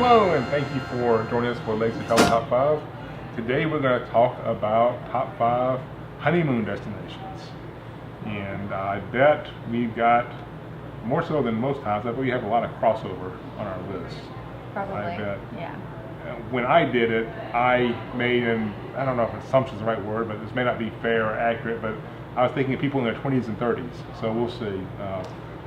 Hello, and thank you for joining us for Legacy Travel Top 5. Today we're going to talk about top 5 honeymoon destinations. And I bet we've got, more so than most times, I bet we have a lot of crossover on our list. Probably, I bet. yeah. When I did it, I made I don't know if assumption is the right word, but this may not be fair or accurate, but I was thinking of people in their 20s and 30s. So we'll see.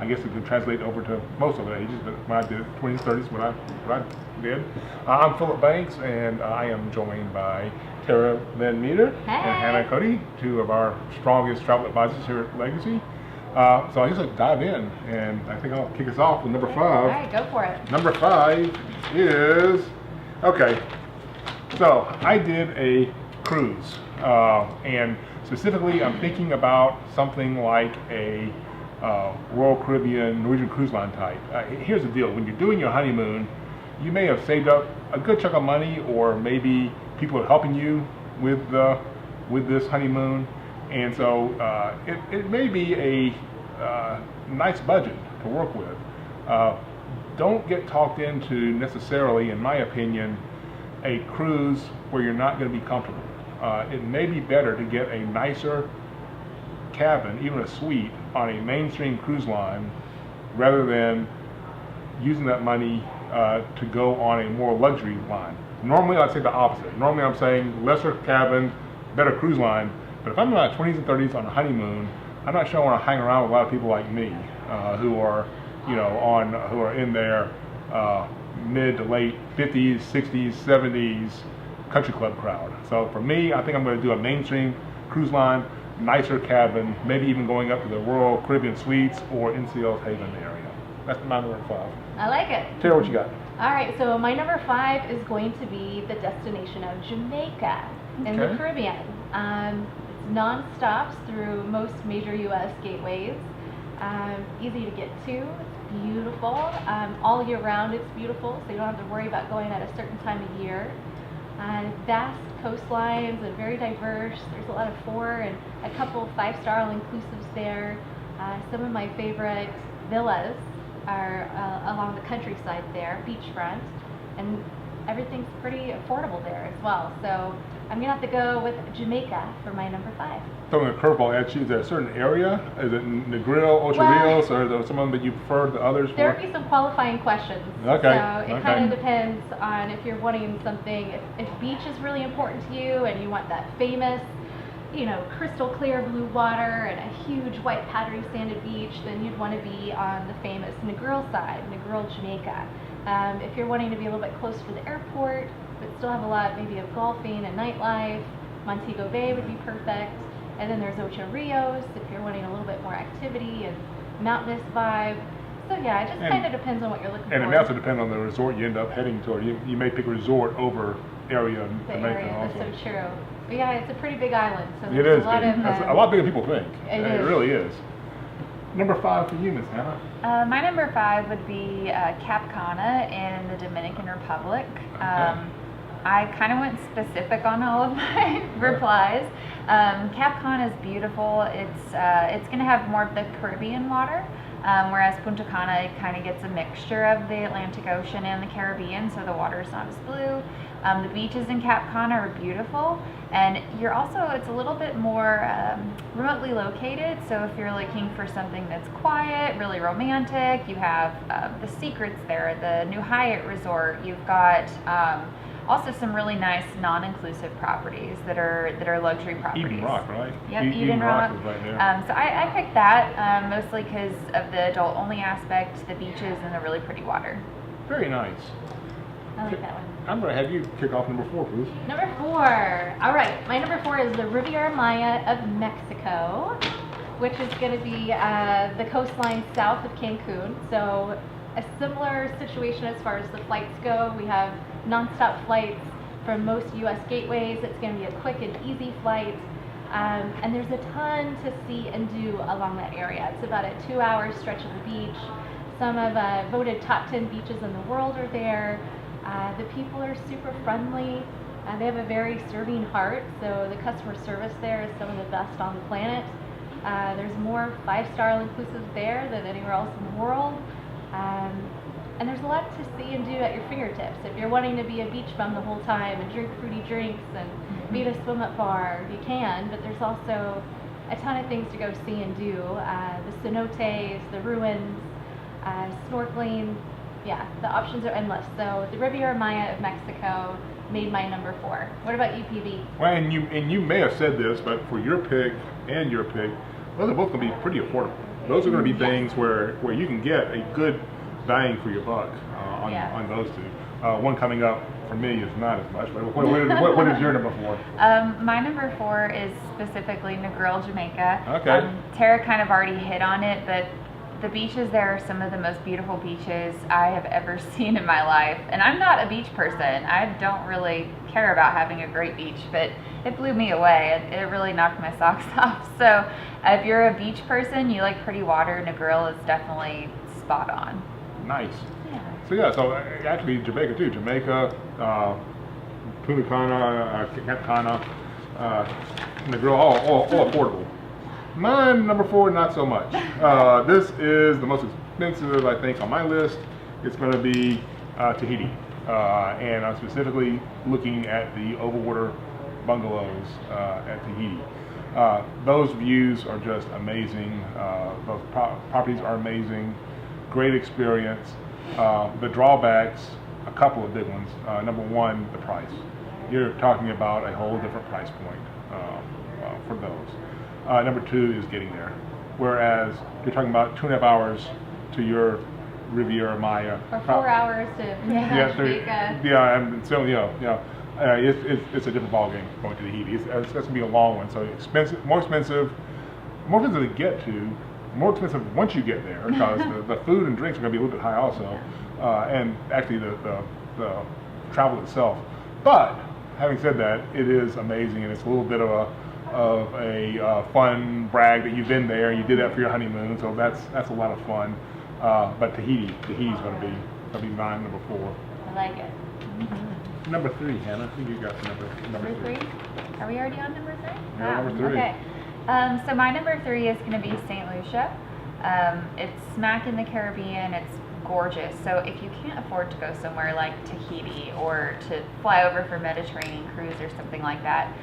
I guess it could translate over to most of the ages, but when I did it, 20s, 30s, what I did. I'm Philip Banks, and I am joined by Tara Van Meter and Hannah Cody, two of our strongest travel advisors here at Legacy. So I guess I'll dive in, and I think I'll kick us off with number 5. All right, go for it. Number 5 is, okay, so I did a cruise, and specifically I'm thinking about something like a Royal Caribbean, Norwegian Cruise Line type. Here's the deal, when you're doing your honeymoon, you may have saved up a good chunk of money, or maybe people are helping you with this honeymoon, and so it may be a nice budget to work with. Don't get talked into necessarily, in my opinion, a cruise where you're not going to be comfortable. It may be better to get a nicer cabin, even a suite, on a mainstream cruise line rather than using that money to go on a more luxury line. Normally I'd say the opposite. Normally I'm saying lesser cabin, better cruise line, but if I'm in my 20s and 30s on a honeymoon, I'm not sure I want to hang around with a lot of people like me who are in their mid to late 50s, 60s, 70s country club crowd. So for me, I think I'm going to do a mainstream cruise line, nicer cabin, maybe even going up to the Royal Caribbean Suites or NCL's Haven area. That's my number 5. I like it. Tara, what you got? All right, so my number 5 is going to be the destination of Jamaica in the Caribbean. It's non-stops through most major U.S. gateways. Easy to get to. It's beautiful. All year round it's beautiful, so you don't have to worry about going at a certain time of year. Vast coastlines and very diverse. There's a lot of 4 and a couple 5-star all-inclusives there. Some of my favorite villas are along the countryside there, beachfront, and everything's pretty affordable there as well. So I'm gonna have to go with Jamaica for my number 5. Throwing a curveball at you, is there a certain area? Is it Negril, Ocho Rios, or are there some of them that you prefer the others for? There would be some qualifying questions. Okay. So it kind of depends on if you're wanting something, if beach is really important to you and you want that famous, crystal clear blue water and a huge white powdery sanded beach, then you'd want to be on the famous Negril side, Negril, Jamaica. If you're wanting to be a little bit closer to the airport, but still have a lot maybe of golfing and nightlife, Montego Bay would be perfect. And then there's Ocho Rios if you're wanting a little bit more activity and mountainous vibe. So yeah, it just kind of depends on what you're looking for. And it may also depend on the resort you end up heading to. You may pick resort over area in Jamaica also. That's so true. But yeah, it's a pretty big island. So it is. A lot a lot bigger than people think. It really is. Number 5 for you, Miss Hannah. My number 5 would be Cap Cana in the Dominican Republic. Okay. I kind of went specific on all of my replies. Cap Cana is beautiful. It's going to have more of the Caribbean water, whereas Punta Cana kind of gets a mixture of the Atlantic Ocean and the Caribbean, so the water is not as blue. The beaches in Cap Cana are beautiful, and it's a little bit more remotely located, so if you're looking for something that's quiet, really romantic, you have the Secrets there, the New Hyatt Resort. You've got also some really nice non-inclusive properties that are luxury properties. Eden Rock, right? Yep, Eden Rock. Is right there. So I picked that mostly because of the adult-only aspect, the beaches, and the really pretty water. Very nice. I like that one. I'm going to have you kick off number 4, please. Number 4. All right, my number 4 is the Riviera Maya of Mexico, which is going to be the coastline south of Cancun. So a similar situation as far as the flights go. We have nonstop flights from most U.S. gateways. It's going to be a quick and easy flight. And there's a ton to see and do along that area. It's about a 2-hour stretch of the beach. Some of voted top 10 beaches in the world are there. The people are super friendly. They have a very serving heart, so the customer service there is some of the best on the planet. There's more 5-star all-inclusive there than anywhere else in the world. And there's a lot to see and do at your fingertips. If you're wanting to be a beach bum the whole time and drink fruity drinks and be at a swim up bar, you can, but there's also a ton of things to go see and do. The cenotes, the ruins, snorkeling. Yeah, the options are endless. So the Riviera Maya of Mexico made my number 4. What about you, PB? Well, and you may have said this, but for your pick and your pick, those are both going to be pretty affordable. Those are going to be things where you can get a good bang for your buck on those two. One coming up for me is not as much. But what is your number 4? My number 4 is specifically Negril, Jamaica. Okay. Tara kind of already hit on it, but the beaches there are some of the most beautiful beaches I have ever seen in my life. And I'm not a beach person. I don't really care about having a great beach, but it blew me away. It really knocked my socks off. So if you're a beach person, you like pretty water, Negril is definitely spot on. Nice. Yeah. So actually Jamaica too. Jamaica, Punta Cana, Negril, all affordable. Mine, number 4, not so much. This is the most expensive, I think, on my list. It's going to be Tahiti. And I'm specifically looking at the overwater bungalows at Tahiti. Those views are just amazing. Those properties are amazing. Great experience. The drawbacks, a couple of big ones. Number 1, the price. You're talking about a whole different price point for those. Number 2 is getting there. Whereas you're talking about 2.5 hours to your Riviera Maya. Or 4 hours to Jamaica. Yeah, and so it's a different ballgame going to Tahiti. It's going to be a long one, so expensive, more expensive to get to, more expensive once you get there, because the food and drinks are going to be a little bit high also, and actually the travel itself. But having said that, it is amazing, and it's a little bit of a fun brag that you've been there and you did that for your honeymoon, so that's a lot of fun. But Tahiti's going to be mine, number 4. I like it. Mm-hmm. Number 3, Hannah. I think you got number 3. Are we already on number 3? Yeah, number 3. Okay. So my number 3 is going to be St. Lucia. It's smack in the Caribbean. It's gorgeous. So if you can't afford to go somewhere like Tahiti or to fly over for Mediterranean cruise or something like that,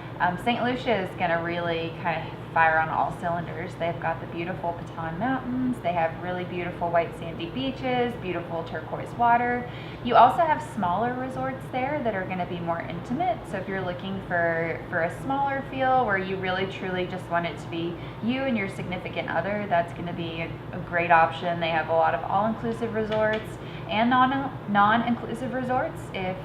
St. Lucia is going to really kind of fire on all cylinders. They've got the beautiful Patan Mountains. They have really beautiful white sandy beaches, beautiful turquoise water. You also have smaller resorts there that are going to be more intimate. So if you're looking for a smaller feel where you really truly just want it to be you and your significant other, that's going to be a great option. They have a lot of all-inclusive resorts and non-inclusive resorts if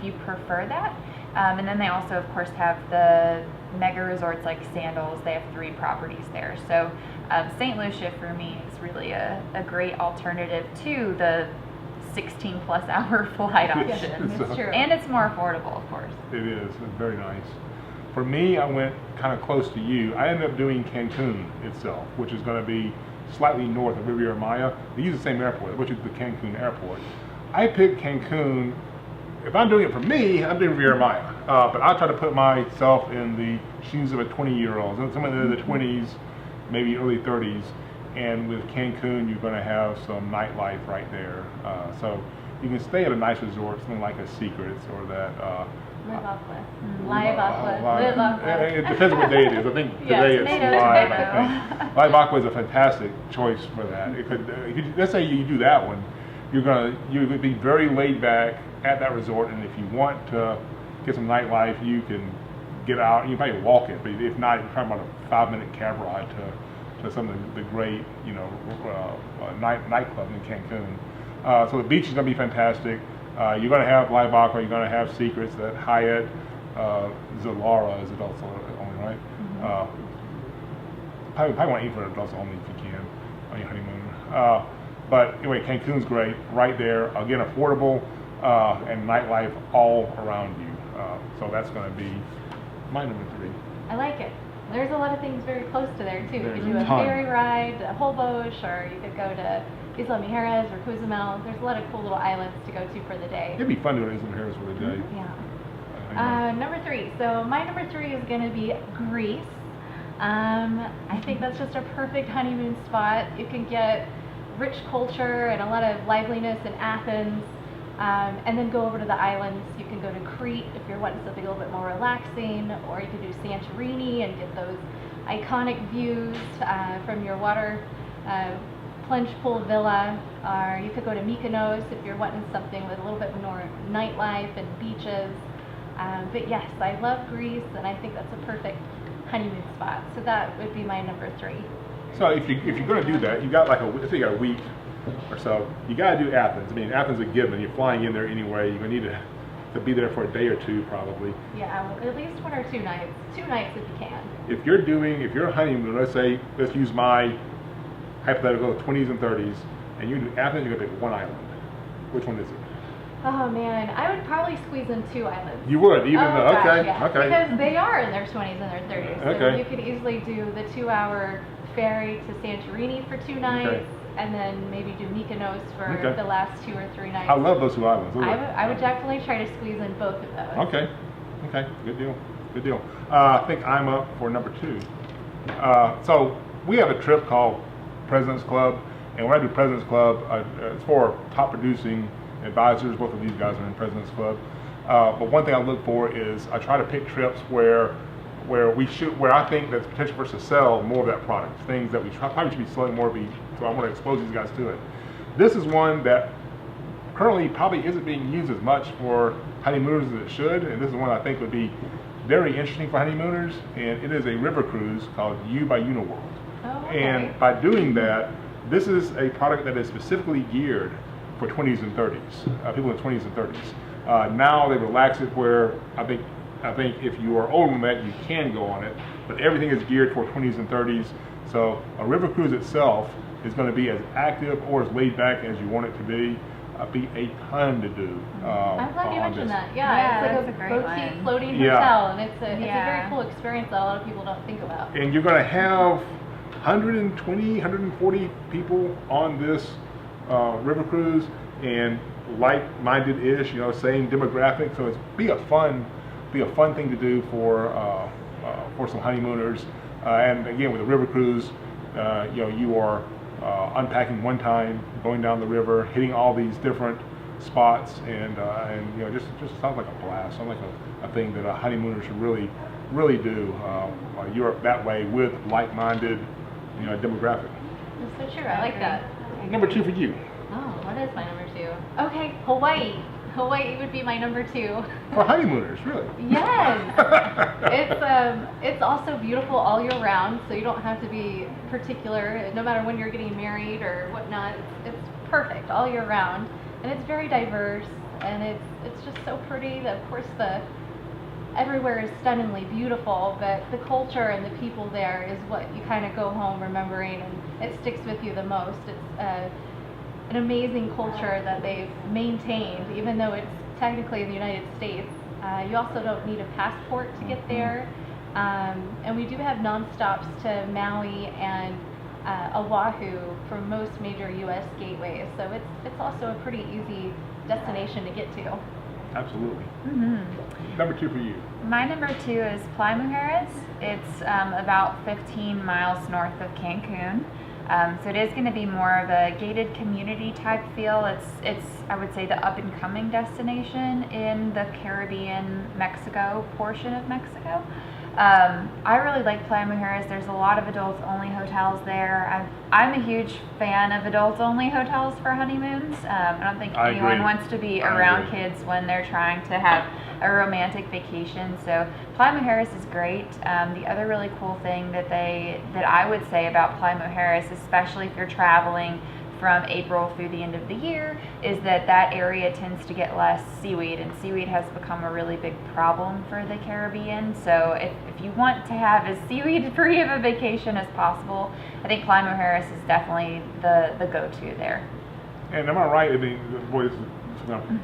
you prefer that. And then they also, of course, have the mega resorts like Sandals. They have 3 properties there. So St. Lucia for me is really a great alternative to the 16+ hour flight option. It's true. And it's more affordable, of course. It is. It's very nice. For me, I went kind of close to you. I ended up doing Cancun itself, which is going to be slightly north of Riviera Maya. They use the same airport, which is the Cancun airport. I picked Cancun. If I'm doing it for me, I'm doing Riviera Maya. But I try to put myself in the shoes of a 20-year-old, someone in the 20s, maybe early 30s. And with Cancun, you're going to have some nightlife right there. So you can stay at a nice resort, something like a Secrets or that. Live Aqua. It depends on what day it is. I think today it's Live. I think Live Aqua is a fantastic choice for that. It could, let's say you do that one, you would be very laid back at that resort, and if you want to get some nightlife, you can get out. You can probably walk it, but if not, you're talking about a 5-minute cab ride to some of the great, nightclubs in Cancun. So the beach is going to be fantastic. You're going to have Live Aqua. You're going to have Secrets, that Hyatt, Zilara is adults only, right? Mm-hmm. Probably want to eat for adults only if you can on your honeymoon. But anyway, Cancun's great, right there. Again, affordable and nightlife all around you. So that's going to be my number 3. I like it. There's a lot of things very close to there too. You There's could do a a ton. ferry ride to Holbox, or you could go to Isla Mujeres or Cozumel. There's a lot of cool little islands to go to for the day. It'd be fun to go to Isla Mujeres for the day. Yeah. Number 3. So my number 3 is going to be Greece. I think that's just a perfect honeymoon spot. You can get rich culture and a lot of liveliness in Athens. And then go over to the islands. You can go to Crete if you're wanting something a little bit more relaxing, or you can do Santorini and get those iconic views from your water plunge pool villa. Or you could go to Mykonos if you're wanting something with a little bit more nightlife and beaches. But yes, I love Greece, and I think that's a perfect honeymoon spot. So that would be my number 3. So if you're going to do that, you got like let's say you got a week or so, you got to do Athens. I mean, Athens is a given. You're flying in there anyway. You're going to need to be there for a day or 2 probably. Yeah, at least 1 or 2 nights. 2 nights if you can. If you're a honeymoon, let's use my hypothetical 20s and 30s, and you do Athens, you're going to pick one island. Which one is it? Oh man, I would probably squeeze in 2 islands. You would, even though, gosh, okay, yeah. okay. Because they are in their 20s and their 30s. So Okay. you could easily do the 2-hour ferry to Santorini for 2 nights, Okay. and then maybe do Mykonos for Okay. the last 2 or 3 nights. I love those 2 islands. I would definitely try to squeeze in both of those. Okay, good deal. I think I'm up for number 2. So we have a trip called President's Club, and when I do President's Club, it's for top producing advisors. Both of these guys are in President's Club. But one thing I look for is I try to pick trips where I think there's potential for us to sell more of that product, things that we probably should be selling more of. So I want to expose these guys to it. This is one that currently probably isn't being used as much for honeymooners as it should, and this is one I think would be very interesting for honeymooners, and it is a river cruise called U by Uniworld. Oh, okay. And by doing that, this is a product that is specifically geared for 20s and 30s, people in 20s and 30s. Now they relax it where I think if you are older than that, you can go on it, but everything is geared for 20s and 30s. So a river cruise itself is going to be as active or as laid back as you want it to be. Be a ton to do. I'm glad you mentioned that. Yeah, Yeah, it's that's like a a great boutique one. floating Yeah. hotel, and it's a Yeah. very cool experience that a lot of people don't think about. And you're going to have 120, 140 people on this river cruise, and like-minded-ish, same demographic. So it's be a fun thing to do for some honeymooners. And again, with a river cruise, you are unpacking one time, going down the river, hitting all these different spots, and just sounds like a blast. Sounds like a thing that a honeymooner should really do. Europe that way with like-minded, demographic. That's so true. I like that. Number 2 for you. Oh, what is my number 2? Okay, Hawaii. Hawaii would be my number 2. For honeymooners, really. Yes. It's also beautiful all year round, so you don't have to be particular. No matter when you're getting married or whatnot, it's perfect all year round, and it's very diverse, and it's just so pretty. Of course, everywhere is stunningly beautiful, but the culture and the people there is what you kind of go home remembering, and it sticks with you the most. It's an amazing culture that they've maintained, even though it's technically in the United States. You also don't need a passport to get there, and we do have non-stops to Maui and Oahu from most major U.S. gateways, so it's also a pretty easy destination to get to. Absolutely. Mm-hmm. Number 2 for you. My number 2 is Playa Mujeres. It's about 15 miles north of Cancun. So it is going to be more of a gated community type feel. It's I would say the up and coming destination in the Caribbean, Mexico portion of Mexico. I really like Playa Mujeres. There's a lot of adults only hotels there. I'm a huge fan of adults only hotels for honeymoons. I don't think anyone wants to be around kids when they're trying to have a romantic vacation. So Playa Mujeres is great. The other really cool thing that I would say about Playa Mujeres, especially if you're traveling from April through the end of the year, is that area tends to get less seaweed, and seaweed has become a really big problem for the Caribbean. So if you want to have as seaweed-free of a vacation as possible, I think Playa Mujeres is definitely the go-to there. And am I right? I mean, boy, this is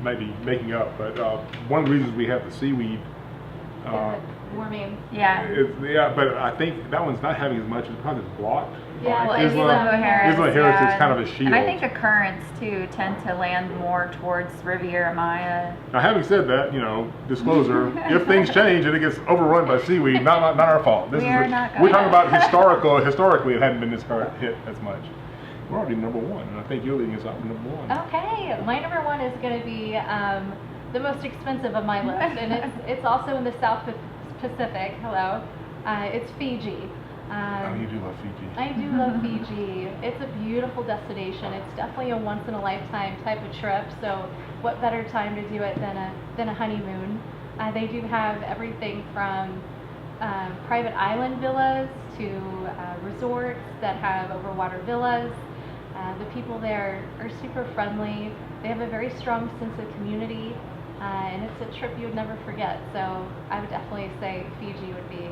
maybe making up, but one of the reasons we have the seaweed Warming. Yeah. But I think that one's not having as much as because it's blocked. Yeah, well, Isla Mujeres. Isla Mujeres is kind of a shield. And I think the currents too tend to land more towards Riviera Maya. Now, having said that, disclosure, if things change and it gets overrun by seaweed, not our fault. We're We're talking about historically, it hadn't been this hit as much. we're already number one, and I think you're leading us out with number one. Okay, my number one is going to be the most expensive of my list, and it's also in the South Pacific. Hello, it's Fiji. Oh, you do love Fiji. I do love Fiji. It's a beautiful destination. It's definitely a once-in-a-lifetime type of trip. So, what better time to do it than a honeymoon? They do have everything from private island villas to resorts that have overwater villas. The people there are super friendly. They have a very strong sense of community, and it's a trip you would never forget. So I would definitely say Fiji would be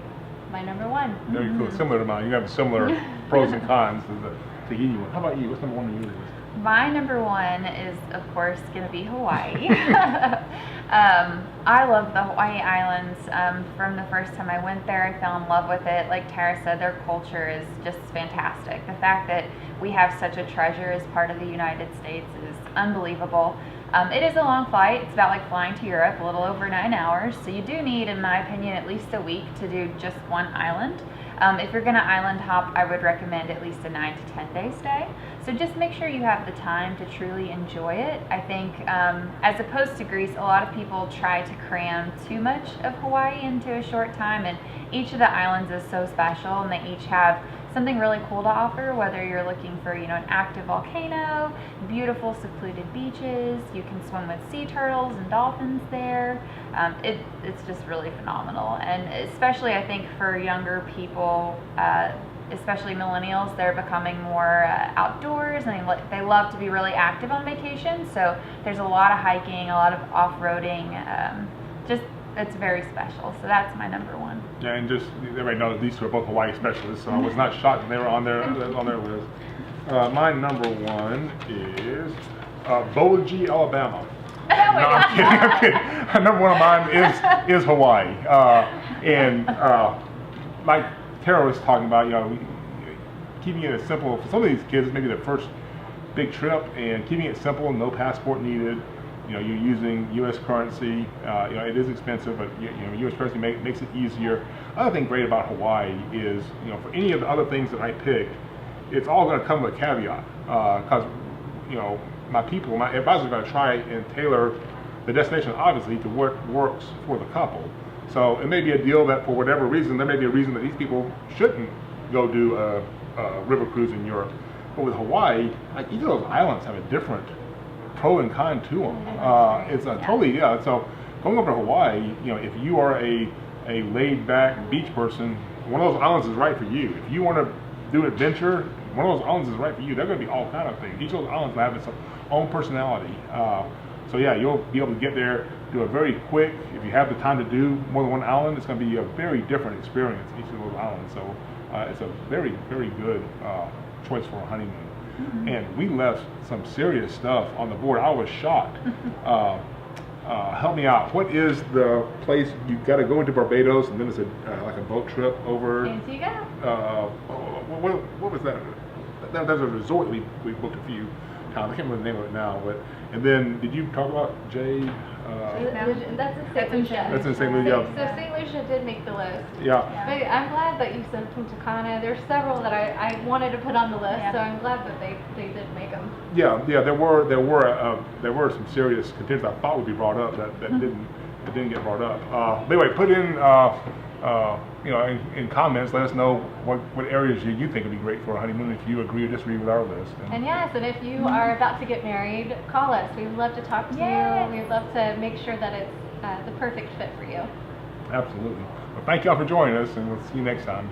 my number one. Very cool. Similar to mine. You have similar pros and cons to the Tahiti one. How about you? What's number one on your list? My number one is, of course, going to be Hawaii. I love the Hawaii Islands. From the first time I went there, I fell in love with it. Like Tara said, their culture is just fantastic. The fact that we have such a treasure as part of the United States is unbelievable. It is a long flight. It's about like flying to Europe, a little over 9 hours. So you do need, in my opinion, at least a week to do just one island. If you're going to island hop, I would recommend at least a 9 to 10 day stay. So just make sure you have the time to truly enjoy it. I think as opposed to Greece, a lot of people try to cram too much of Hawaii into a short time, and each of the islands is so special, and they each have something really cool to offer, whether you're looking for, an active volcano, beautiful secluded beaches, you can swim with sea turtles and dolphins there. It's just really phenomenal, and especially I think for younger people, especially millennials, they're becoming more outdoors, and they love to be really active on vacation. So there's a lot of hiking, a lot of off-roading. It's very special. So that's my number one. Yeah, and just everybody knows these two are both Hawaii specialists, so I was not shocked that they were on their list. My number one is Boji, Alabama. No, I'm kidding. Number one of mine is Hawaii, and like Tara was talking about, keeping it as simple for some of these kids. Maybe their first big trip, and keeping it simple, no passport needed. You're using U.S. currency. It is expensive, but U.S. currency makes it easier. Other thing great about Hawaii is, for any of the other things that I picked, it's all going to come with a caveat, because my advisors are going to try and tailor the destination, obviously, to what works for the couple. So it may be a deal that for whatever reason, there may be a reason that these people shouldn't go do a river cruise in Europe. But with Hawaii, like each of those islands have a different pro and con to them. So going over to Hawaii, if you are a laid back beach person, one of those islands is right for you. If you want to do adventure, one of those islands is right for you. They're going to be all kind of things. Each of those islands will have its own personality. So yeah, you'll be able to get there, do a very quick, if you have the time to do more than one island, it's going to be a very different experience, each of those islands. So it's a very, very good choice for a honeymoon. Mm-hmm. And we left some serious stuff on the board. I was shocked. Help me out. What is the place you got to go into Barbados, and then it's like a boat trip over? Antigua. What was that? There's a resort we booked a few times. I can't remember the name of it now. But then did you talk about Jade? That's in St. Lucia. That's in St. Lucia. So St. Lucia did make the list. Yeah. But I'm glad that you said Punta Cana. There's several that I wanted to put on the list, so I'm glad that they did make them. Yeah. There were some serious contenders I thought would be brought up that didn't get brought up. But anyway, put in in comments. Let us know what areas you think would be great for a honeymoon, if you agree or disagree with our list. And yes, and if you are about to get married, call us. We'd love to talk to you. We'd love to make sure that it's the perfect fit for you. Absolutely. Well, thank y'all for joining us, and we'll see you next time.